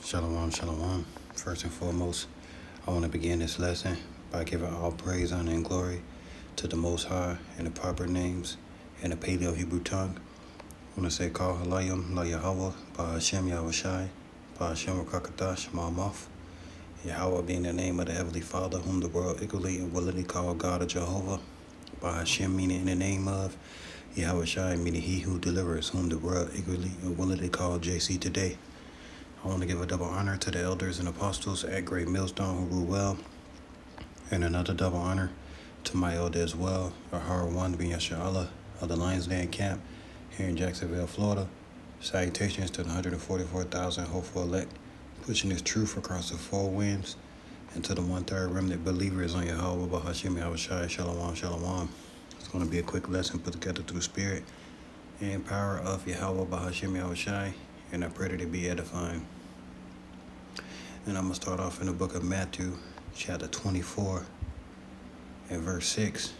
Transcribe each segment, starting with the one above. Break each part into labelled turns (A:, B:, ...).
A: Shalom, shalom. First and foremost, I want to begin this lesson by giving all praise, honor, and glory to the Most High in the proper names in the Paleo Hebrew tongue. I want to say, Kal Halayim, La Yahweh, Ba Hashem Yahushai, Ba Hashem Rakakadash, Ma'amaf. Yahweh being the name of the Heavenly Father, whom the world equally and willingly call God of Jehovah. Ba Hashem meaning in the name of Yahushai, meaning He who delivers, whom the world equally and willingly call JC today. I want to give a double honor to the elders and apostles at Great Millstone who rule well, and another double honor to my elder as well, Ahar One bin Yasha Allah of the Lions Den Camp here in Jacksonville, Florida. Salutations to the 144,000 hopeful elect, pushing this truth across the four winds, and to the 1/3 remnant believers on Yahweh, Bahashim Yahushai, Shalom, Shalom. It's going to be a quick lesson put together through the spirit and power of Yahweh, Bahashim Yahushai, and I pray that it be edifying. And I'm going to start off in the book of Matthew, chapter 24, and verse 6,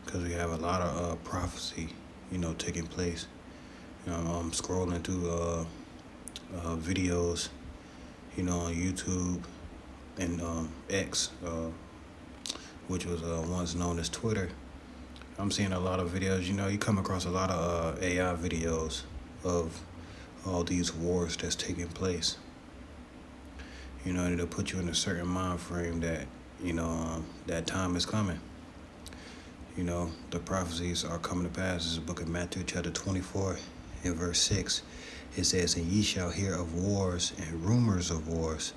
A: because we have a lot of prophecy, taking place. I'm scrolling through videos, on YouTube and X, which was once known as Twitter. I'm seeing a lot of videos. You come across a lot of AI videos of all these wars that's taking place. It'll put you in a certain mind frame that, that time is coming. The prophecies are coming to pass. This is the book of Matthew, chapter 24, and verse 6. It says, "And ye shall hear of wars and rumors of wars.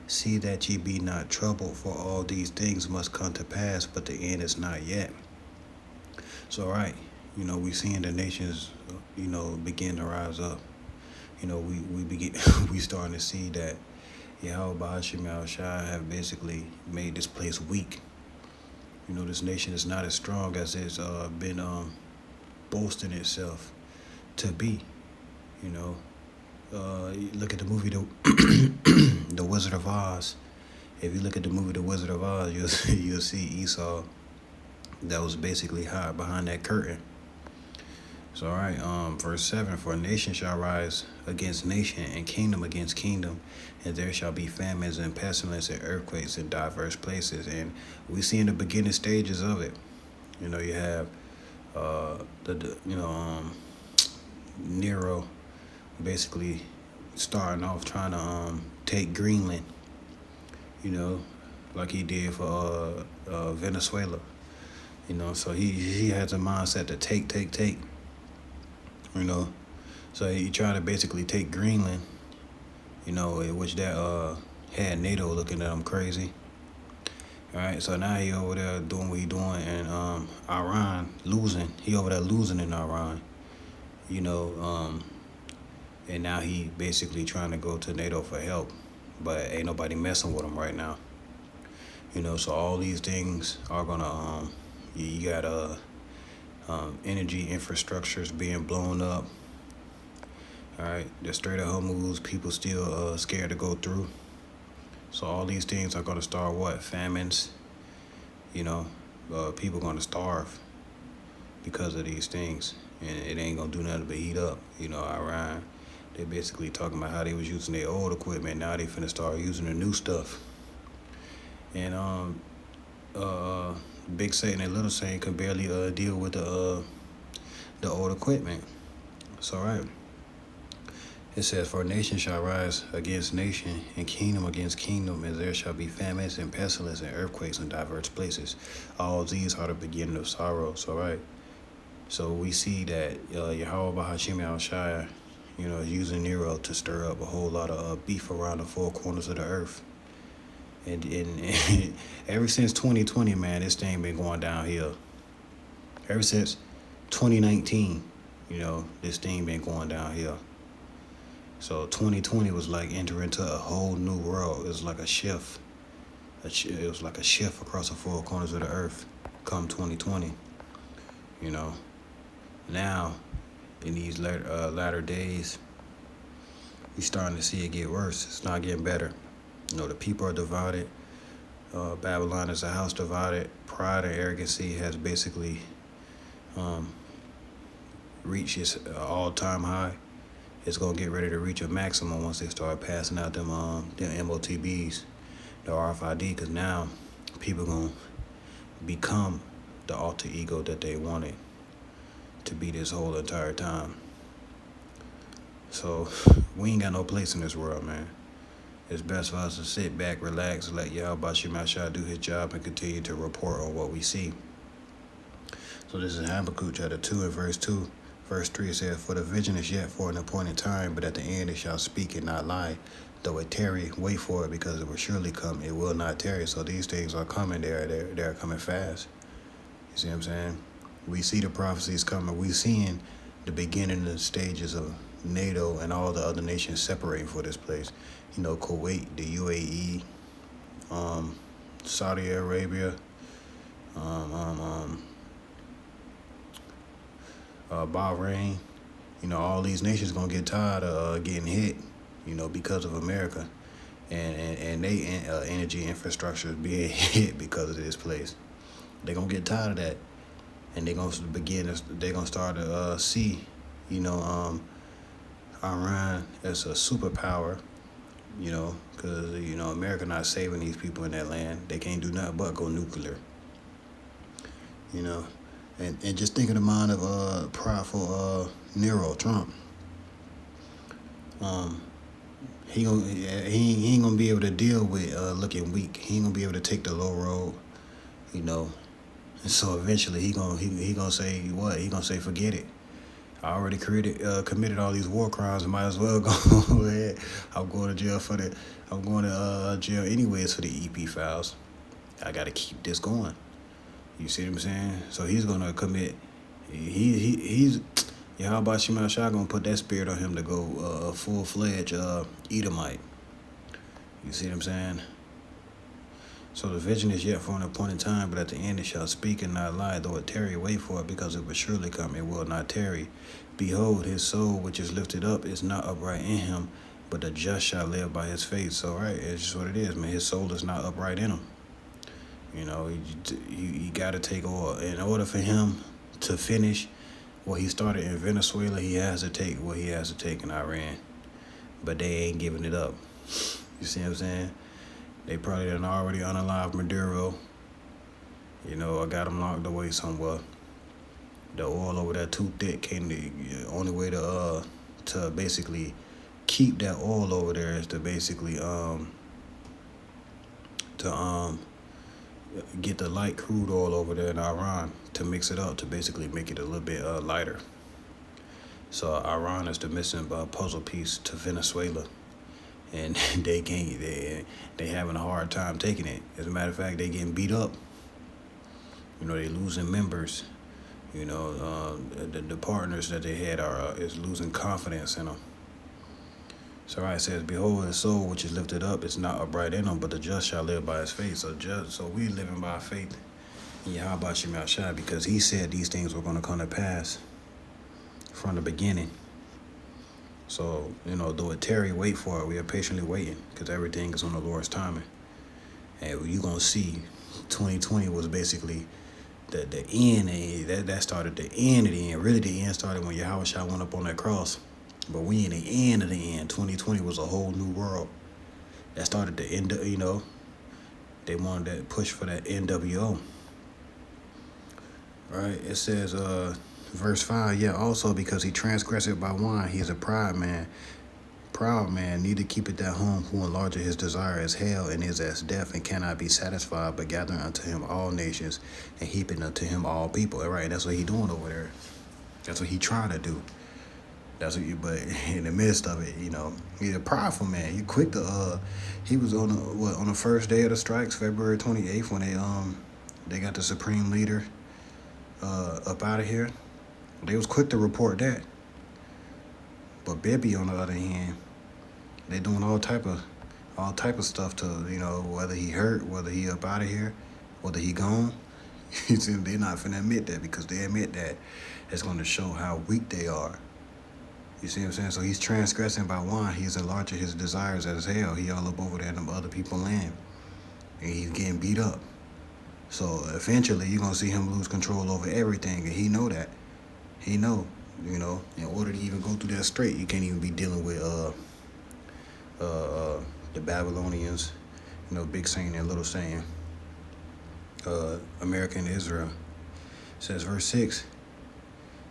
A: See that ye be not troubled, for all these things must come to pass, but the end is not yet." So, right, we seeing the nations, begin to rise up. We starting to see that Yahweh Bahashim Yahushai have basically made this place weak. This nation is not as strong as it's been boasting itself to be. Look at the movie The Wizard of Oz. If you look at the movie The Wizard of Oz, you'll see Esau that was basically hid behind that curtain. So, all right, verse 7, "For nation shall rise against nation, and kingdom against kingdom, and there shall be famines and pestilence and earthquakes in diverse places." And we see in the beginning stages of it. You have Nero basically starting off trying to take Greenland, like he did for Venezuela. So he has a mindset to take. So he tried to basically take Greenland, which that had NATO looking at him crazy. All right, so now he over there doing what he doing, and Iran losing. He over there losing in Iran, and now he basically trying to go to NATO for help, but ain't nobody messing with him right now. So all these things are gonna you got energy infrastructures being blown up. All right, the Strait of Hormuz, people still scared to go through. So all these things are going to start what? Famines. People going to starve because of these things, and it ain't going to do nothing but heat up. Iran, they basically talking about how they was using their old equipment. Now they finna start using the new stuff. And Big Satan and Little Satan can barely deal with the old equipment. So, right. It says, "For nation shall rise against nation, and kingdom against kingdom, and there shall be famines and pestilence and earthquakes in diverse places. All these are the beginning of sorrows." All right. So we see that Yahweh Bahashim Yahushai, is using Nero to stir up a whole lot of beef around the four corners of the earth. And ever since 2020, man, this thing been going downhill. Ever since 2019, this thing been going downhill. So 2020 was like entering into a whole new world. It was like a shift. It was like a shift across the four corners of the earth come 2020. Now, in these latter days, we starting to see it get worse. It's not getting better. The people are divided. Babylon is a house divided. Pride and arrogancy has basically reached its all-time high. it's gonna get ready to reach a maximum once they start passing out them MOTBs, the RFID, because now people gonna become the alter ego that they wanted to be this whole entire time. So we ain't got no place in this world, man. It's best for us to sit back, relax, let Yahweh Shemashah do his job, and continue to report on what we see. So this is Habakkuk chapter 2 and verse 2. Verse 3 says, "For the vision is yet for an appointed time, but at the end it shall speak and not lie. Though it tarry, wait for it, because it will surely come. It will not tarry." So these things are coming. They're coming fast. You see what I'm saying? We see the prophecies coming. We seeing the beginning of the stages of NATO and all the other nations separating for this place. You know, Kuwait, the UAE, Saudi Arabia, Bahrain. You know, all these nations gonna get tired of getting hit, you know, because of America and they energy infrastructure is being hit because of this place. They're gonna get tired of that, and they're gonna start to see, you know, Iran as a superpower, you know, because, you know, America not saving these people in that land. They can't do nothing but go nuclear, you know. And just think of the mind of prideful Nero, Trump. He ain't gonna be able to deal with looking weak. He ain't gonna be able to take the low road, you know. And so eventually he gonna say what? He gonna say, forget it. I already committed all these war crimes. Might as well go ahead. I'm going to jail anyways for the EP files. I got to keep this going. You see what I'm saying? So he's gonna commit. He's Yahweh Shemashah gonna put that spirit on him to go full-fledged Edomite. You see what I'm saying? So the vision is yet for an appointed time, but at the end it shall speak and not lie. Though it tarry, wait for it, because it will surely come. It will not tarry. Behold, his soul which is lifted up is not upright in him, but the just shall live by his faith. So, right, it's just what it is, man. His soul is not upright in him. You know, you got to take oil. In order for him to finish what he started in Venezuela, he has to take what he has to take in Iran. But they ain't giving it up. You see what I'm saying? They probably done already unalived Maduro. You know, I got him locked away somewhere. The oil over there too thick. The only way to basically keep that oil over there is to basically get the light crude oil over there in Iran to mix it up to basically make it a little bit lighter. So Iran is the missing puzzle piece to Venezuela. And they having a hard time taking it. As a matter of fact, they getting beat up. You know, they losing members. You know, the partners that they had is losing confidence in them. So right, it says, "Behold, his soul which is lifted up is not upright in him, but the just shall live by his faith." So we living by faith in Yahweh Shemashah, because he said these things were going to come to pass from the beginning. So, you know, though it tarry, wait for it. We are patiently waiting, because everything is on the Lord's timing. And you're going to see 2020 was basically the end. That started the end of the end. Really, the end started when Yahweh Shah went up on that cross. But we in the end of the end. 2020 was a whole new world. That started the end, you know. They wanted that push for that NWO. Right? It says, verse 5, "Yeah, also because he transgressed by wine, he is a proud man, neither keepeth at home, who enlargeth his desire as hell, and is as death, and cannot be satisfied, but gathering unto him all nations, and heaping unto him all people." All right, that's what he doing over there. That's what he trying to do. But in the midst of it, you know, he's a prideful man. He quick to he was on the first day of the strikes, February 28th, when they got the supreme leader up out of here. They was quick to report that. But Bibby, on the other hand, they doing all type of stuff to, you know, whether he hurt, whether he up out of here, whether he gone. They're not finna admit that, because they admit that it's going to show how weak they are. You see what I'm saying? So he's transgressing by wine. He's enlarging his desires as hell. He all up over there in them other people's land. And he's getting beat up. So eventually you're going to see him lose control over everything. And he know that. He know In order to even go through that strait, you can't even be dealing with the Babylonians, big saying and little saying. America and Israel. It says verse 6.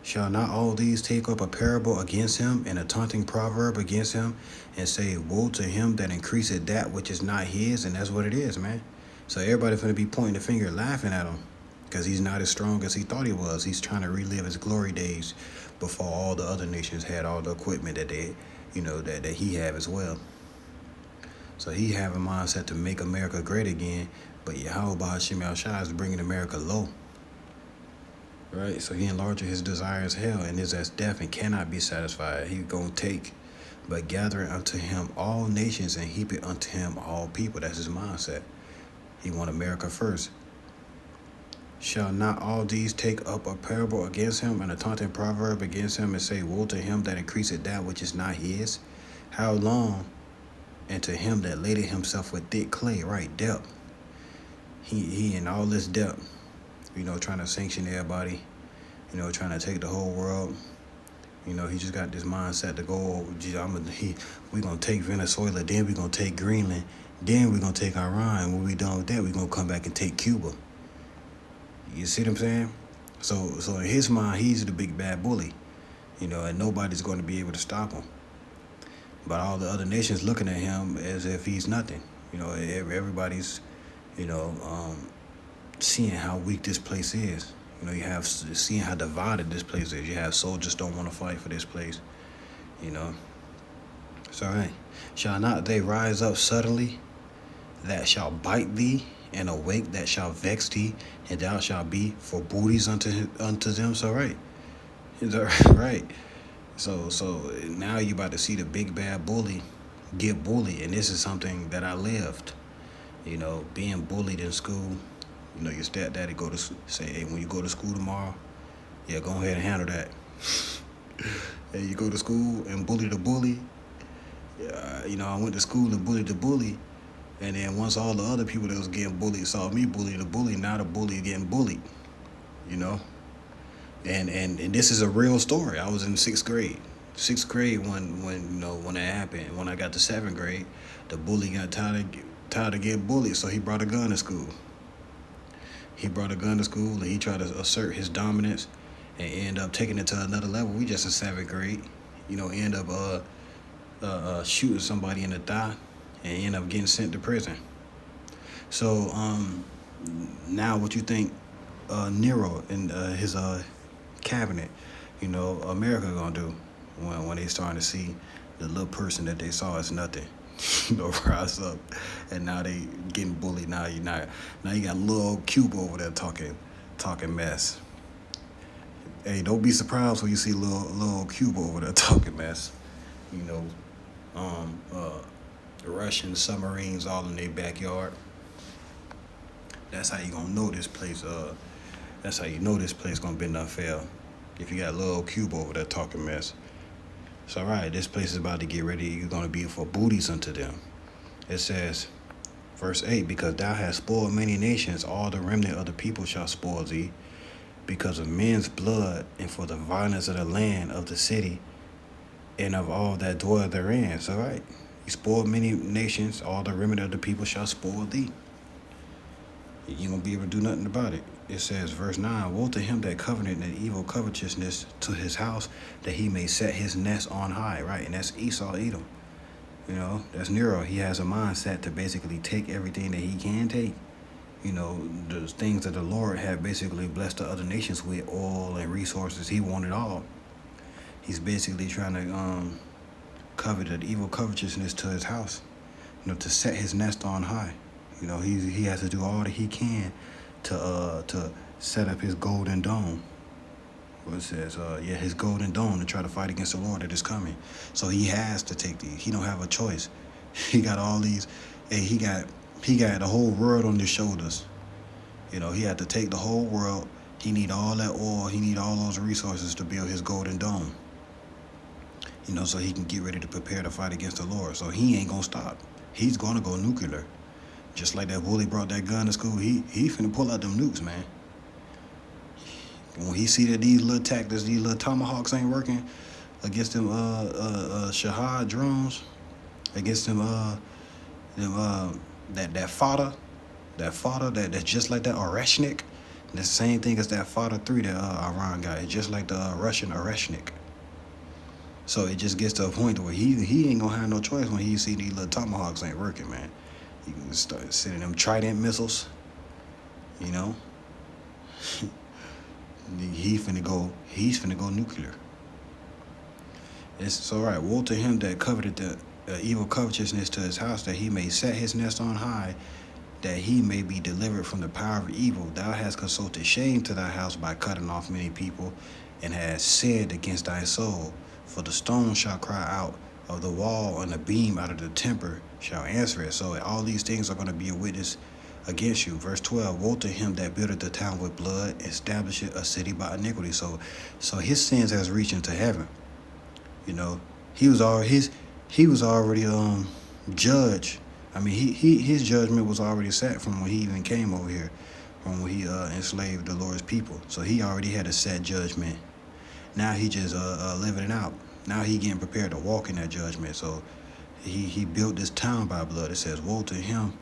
A: Shall not all these take up a parable against him and a taunting proverb against him and say, Woe to him that increaseth that which is not his? And that's what it is, man. So everybody finna be pointing the finger, laughing at him because he's not as strong as he thought he was. He's trying to relive his glory days before all the other nations had all the equipment that they, that he have as well. So he have a mindset to make America great again, but Yahweh Hashem Yahushua is bringing America low. Right, so he enlarged his desire as hell, and is as death and cannot be satisfied. He gonna take, but gathering unto him all nations and heap it unto him all people. That's his mindset. He want America first. Shall not all these take up a parable against him and a taunting proverb against him and say, Woe to him that increaseth that which is not his? How long? And to him that laded himself with thick clay, right, depth. He in all this depth. Trying to sanction everybody, trying to take the whole world. He just got this mindset to go, we're going to take Venezuela, then we're going to take Greenland, then we're going to take Iran. When we done with that, we're going to come back and take Cuba. You see what I'm saying? So in his mind, he's the big bad bully, and nobody's going to be able to stop him. But all the other nations looking at him as if he's nothing. Everybody's, seeing how weak this place is. You have seeing how divided this place is. You have soldiers don't want to fight for this place. So, hey, shall not they rise up suddenly that shall bite thee, and awake that shall vex thee, and thou shalt be for booties unto them? So, right. Right. So now you about to see the big bad bully get bullied, and this is something that I lived. Being bullied in school. Your stepdaddy go to say, hey, when you go to school tomorrow, yeah, go ahead and handle that. And you go to school and bully the bully. I went to school and bullied the bully, and then once all the other people that was getting bullied saw me bully the bully, now the bully getting bullied. And this is a real story. I was in sixth grade. Sixth grade when that happened. When I got to seventh grade, the bully got tired of getting bullied, so he brought a gun to school. And he tried to assert his dominance and end up taking it to another level. We just in seventh grade, end up shooting somebody in the thigh and end up getting sent to prison. So now what you think Nero and his cabinet, America gonna do when they starting to see the little person that they saw as nothing? Rise up, and now they getting bullied. Now you got little Cuba over there talking mess. Hey, don't be surprised when you see little Cuba over there talking mess. Russian submarines all in their backyard. That's how you gonna know this place. That's how you know this place gonna bend up fail. If you got little Cuba over there talking mess. So, all right, this place is about to get ready. You're going to be for booties unto them. It says, verse 8, because thou hast spoiled many nations, all the remnant of the people shall spoil thee, because of men's blood, and for the violence of the land, of the city, and of all that dwell therein. So, all right, you spoiled many nations, all the remnant of the people shall spoil thee. You ain't going to be able to do nothing about it. It says, verse 9, Woe to him that covenant in evil covetousness to his house, that he may set his nest on high, right? And that's Esau, Edom. That's Nero. He has a mindset to basically take everything that he can take. The things that the Lord had basically blessed the other nations with, oil and resources. He wanted all. He's basically trying to covet the evil covetousness to his house, to set his nest on high. He has to do all that he can to set up his golden dome. What it says, his golden dome to try to fight against the Lord that is coming. So he has to take these. He don't have a choice. He got all these. Hey, he got the whole world on his shoulders. He had to take the whole world. He need all that oil. He need all those resources to build his golden dome. So he can get ready to prepare to fight against the Lord. So he ain't gonna stop. He's gonna go nuclear. Just like that bully brought that gun to school, he finna pull out them nukes, man. And when he see that these little tactics, these little tomahawks ain't working against them Shahad drones, against them that fodder, that's just like that Oreshnik. The same thing as that fodder 3 that Iran got. It's just like the Russian Oreshnik. So it just gets to a point where he ain't gonna have no choice when he see these little tomahawks ain't working, man. You can start sending them Trident missiles, you know. He's finna go nuclear. It's all right. Woe to him that coveted the evil covetousness to his house, that he may set his nest on high, that he may be delivered from the power of evil. Thou hast consulted shame to thy house by cutting off many people, and hast sinned against thy soul. For the stone shall cry out of the wall, and the beam out of the timber shall answer it. So all these things are going to be a witness against you. Verse 12, woe to him that buildeth the town with blood, establisheth a city by iniquity. So his sins has reached into heaven. You know, he was already judged. I mean, his judgment was already set from when he even came over here, from when he enslaved the Lord's people. So he already had a set judgment. Now he just living it out. Now he getting prepared to walk in that judgment. So he built this town by blood. It says, woe to him.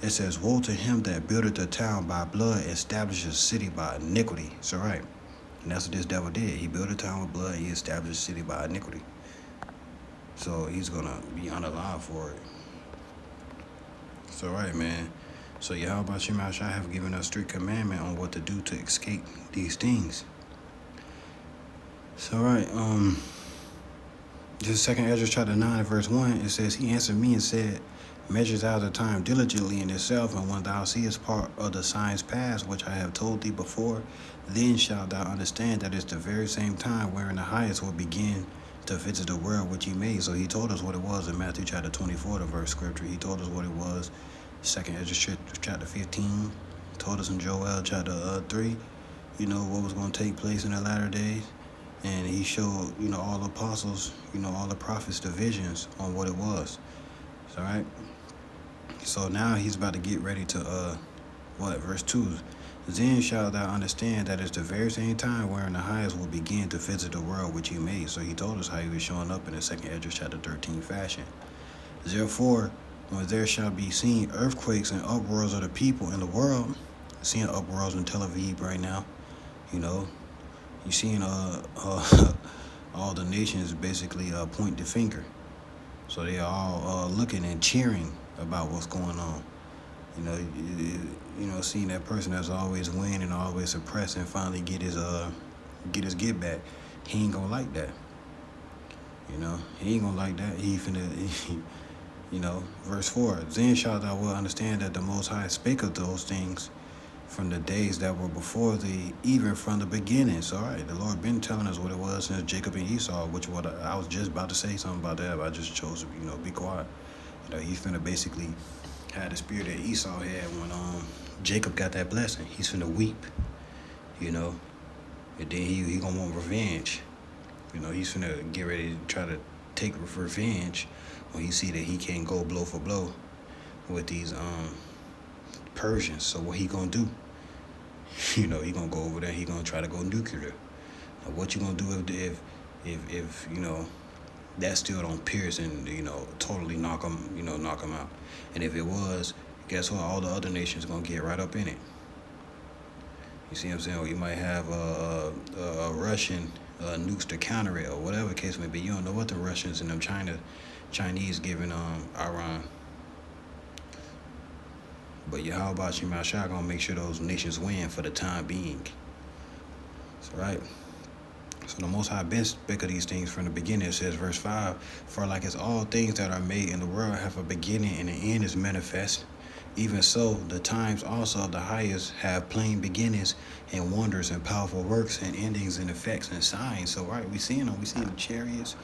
A: It says, woe to him that buildeth the town by blood, establishes a city by iniquity. It's all right. And that's what this devil did. He built a town with blood. He established a city by iniquity. So he's going to be unalive for it. It's all right, man. So Yahweh Shema Shai have given us strict commandment on what to do to escape these things. It's all right. This 2 Ezra chapter 9 verse 1, it says, he answered me and said, measures out the time diligently in itself, and when thou seest part of the signs past, which I have told thee before, then shalt thou understand that it's the very same time wherein the highest will begin to visit the world which he made. So he told us what it was in Matthew chapter 24, the verse scripture. He told us what it was, 2 Ezra chapter 15. He told us in Joel chapter 3, you know, what was going to take place in the latter days. And he showed, you know, all the apostles, you know, all the prophets, the visions on what it was. It's all right. So now he's about to get ready to, verse 2. Then shalt thou understand that it's the very same time wherein the highest will begin to visit the world which he made. So he told us how he was showing up in the 2 Ezra chapter 13 fashion. Therefore, when there shall be seen earthquakes and uproars of the people in the world, seeing uproars in Tel Aviv right now, you know, you seeing all the nations basically point the finger. So they are all looking and cheering about what's going on. You know, seeing that person that's always winning and always suppressing finally get his get back. He ain't gonna like that. You know, he ain't gonna like that. You know, verse 4. Then shalt thou well understand that the Most High spake of those things from the days that were before thee, even from the beginning. So, all right, the Lord been telling us what it was since Jacob and Esau, which what I was just about to say something about that, but I just chose to, you know, be quiet. You know, he's finna basically have the spirit that Esau had when Jacob got that blessing. He's finna weep, you know, and then he gonna want revenge. You know, he's finna get ready to try to take revenge when he see that he can't go blow for blow with these Persians. So what he gonna do? You know, he gonna go over there. He gonna try to go nuclear. Now, what you gonna do if you know that still don't pierce and, you know, totally knock him out? And if it was, guess what? All the other nations gonna get right up in it. You see what I'm saying? Or you might have a Russian nukes to counter it, or whatever the case may be. You don't know what the Russians and them Chinese giving Iran. But Yahweh Shema Shai gonna make sure those nations win for the time being. That's right. So the Most High been spake of these things from the beginning. It says, verse 5, for like as all things that are made in the world have a beginning and an end is manifest, even so the times also of the highest have plain beginnings and wonders and powerful works and endings and effects and signs. So right, we seeing them. We seeing the chariots.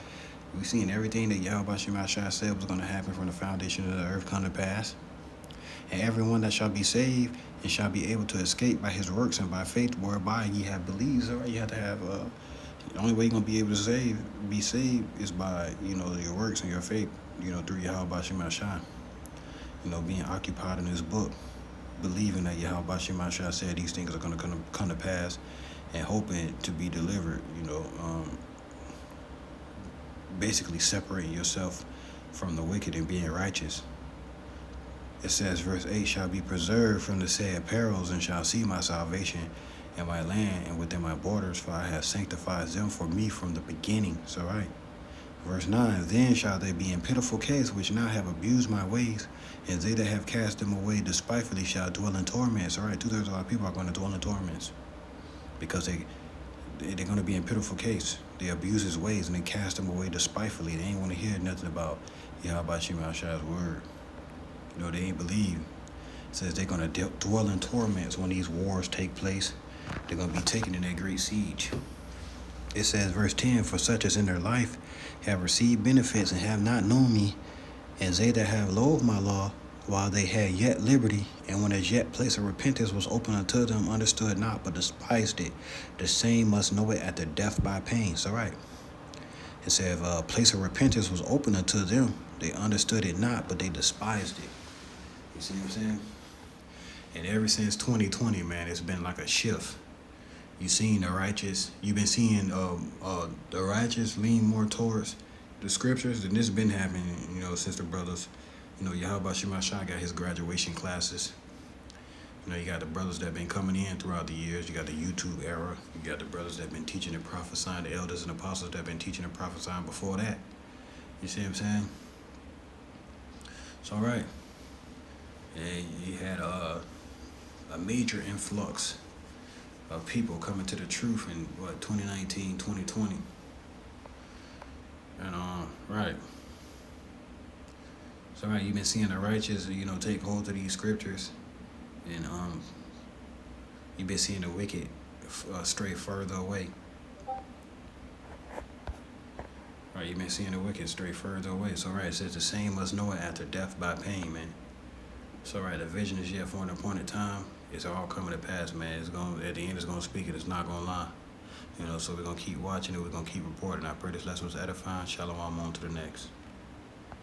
A: We seeing everything that Yahweh Shema Shai said was going to happen from the foundation of the earth come to pass. And everyone that shall be saved and shall be able to escape by his works and by faith whereby ye have believed. So right, you have to have the only way you're going to be able to be saved is by, you know, your works and your faith, you know, through Yahweh Shema Shai. You know, being occupied in this book, believing that Yahweh Shema Shai said these things are going to come to pass, and hoping to be delivered. Basically separating yourself from the wicked and being righteous. It says, verse 8, shall be preserved from the said perils, and shall see my salvation in my land and within my borders, for I have sanctified them for me from the beginning. So, right. Verse 9, then shall they be in pitiful case, which now have abused my ways, and they that have cast them away despitefully shall dwell in torments. All right, 2/3 of our people are going to dwell in torments because they're going to be in pitiful case. They abuse his ways and they cast him away despitefully. They ain't want to hear nothing about Yahweh Shemashai's word. They ain't believe. It says they're going to dwell in torments when these wars take place. They're going to be taken in that great siege. It says, verse 10, for such as in their life have received benefits and have not known me, and they that have loathed my law, while they had yet liberty, and when as yet place of repentance was open unto them, understood not, but despised it. The same must know it after death by pain. So, right. It said, place of repentance was open unto them. They understood it not, but they despised it. You see what I'm saying? And ever since 2020, man, it's been like a shift. You've seen the righteous. You've been seeing the righteous lean more towards the scriptures, and this has been happening, since the brothers, Yahweh Shemashai got his graduation classes. You got the brothers that have been coming in throughout the years. You got the YouTube era. You got the brothers that have been teaching and prophesying, the elders and apostles that have been teaching and prophesying before that. You see what I'm saying? It's all right. And you had a major influx of people coming to the truth in 2019, 2020. And right. So right, you've been seeing the righteous, take hold of these scriptures, and you've been seeing the wicked stray further away. Right, you've been seeing the wicked stray further away. So right, it says the same must know it after death by pain, man. So right, the vision is yet for an appointed time. It's all coming to pass, man. At the end, it's gonna speak it. It's not gonna lie. So we're gonna keep watching it. We're gonna keep reporting. I pray this lesson was edifying. Shalom on to the next.